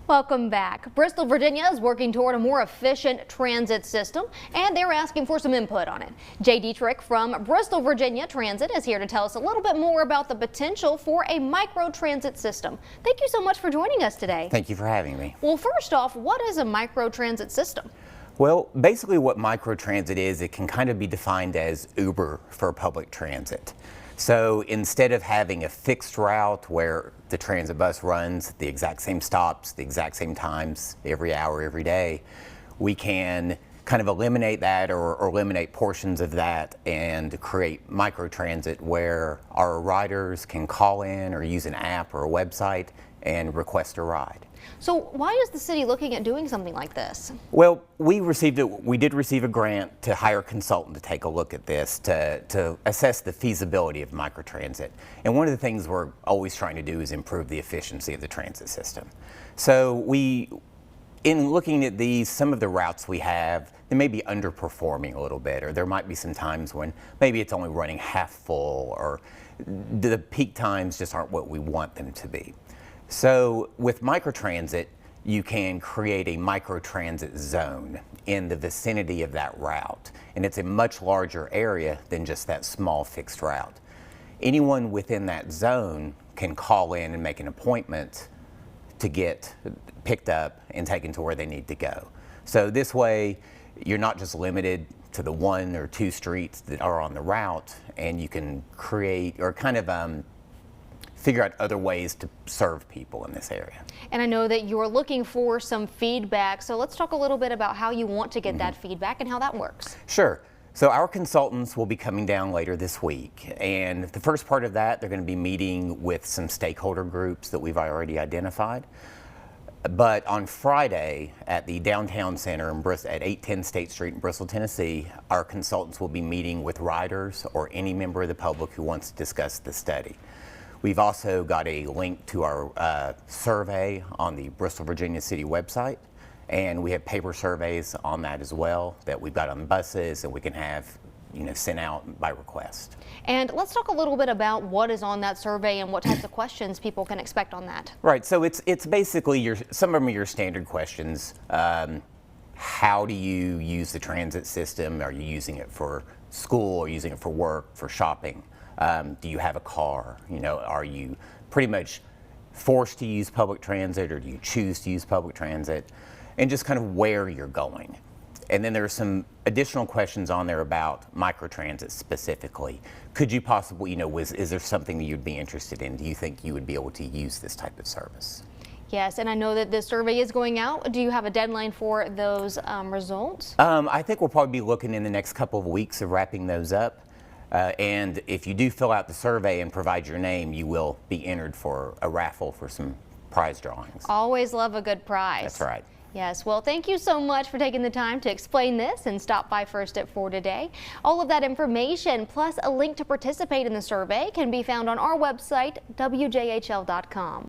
Welcome back. Bristol, Virginia is working toward a more efficient transit system, and they're asking for some input on it. Detrick from Bristol, Virginia Transit is here to tell us a little bit more about the potential for a microtransit system. Thank you so much for joining us today. Thank you for having me. Well, first off, what is a microtransit system? Well, basically what microtransit is, it can kind of be defined as Uber for public transit. So instead of having a fixed route where the transit bus runs the exact same stops, the exact same times, every hour, every day, we can kind of eliminate that or eliminate portions of that and create microtransit where our riders can call in or use an app or a website and request a ride. So why is the city looking at doing something like this? Well, we did receive a grant to hire a consultant to take a look at this, to assess the feasibility of microtransit. And one of the things we're always trying to do is improve the efficiency of the transit system. So in looking at these, some of the routes we have, they may be underperforming a little bit, or there might be some times when maybe it's only running half full, or the peak times just aren't what we want them to be. So with microtransit, you can create a microtransit zone in the vicinity of that route. And it's a much larger area than just that small fixed route. Anyone within that zone can call in and make an appointment to get picked up and taken to where they need to go. So this way, you're not just limited to the 1 or 2 streets that are on the route, and you can create or kind of figure out other ways to serve people in this area. And I know that you're looking for some feedback, so let's talk a little bit about how you want to get that feedback and how that works. Sure. So our consultants will be coming down later this week, and the first part of that, they're going to be meeting with some stakeholder groups that we've already identified. But on Friday at the downtown center in Bristol at 810 State Street in Bristol, Tennessee, our consultants will be meeting with riders or any member of the public who wants to discuss the study. We've also got a link to our survey on the Bristol, Virginia City website, and we have paper surveys on that as well that we've got on buses and we can have sent out by request. And let's talk a little bit about what is on that survey and what types of questions people can expect on that. Right, so it's basically some of them are your standard questions. How do you use the transit system? Are you using it for school or using it for work, for shopping? Do you have a car? Are you pretty much forced to use public transit, or do you choose to use public transit? And just kind of where you're going. And then there are some additional questions on there about microtransit specifically. Could you possibly, is there something that you'd be interested in? Do you think you would be able to use this type of service? Yes, and I know that this survey is going out. Do you have a deadline for those results? I think we'll probably be looking in the next couple of weeks of wrapping those up. And if you do fill out the survey and provide your name, you will be entered for a raffle for some prize drawings. Always love a good prize. That's right. Yes, well, thank you so much for taking the time to explain this and stop by First at 4 today. All of that information, plus a link to participate in the survey, can be found on our website, wjhl.com.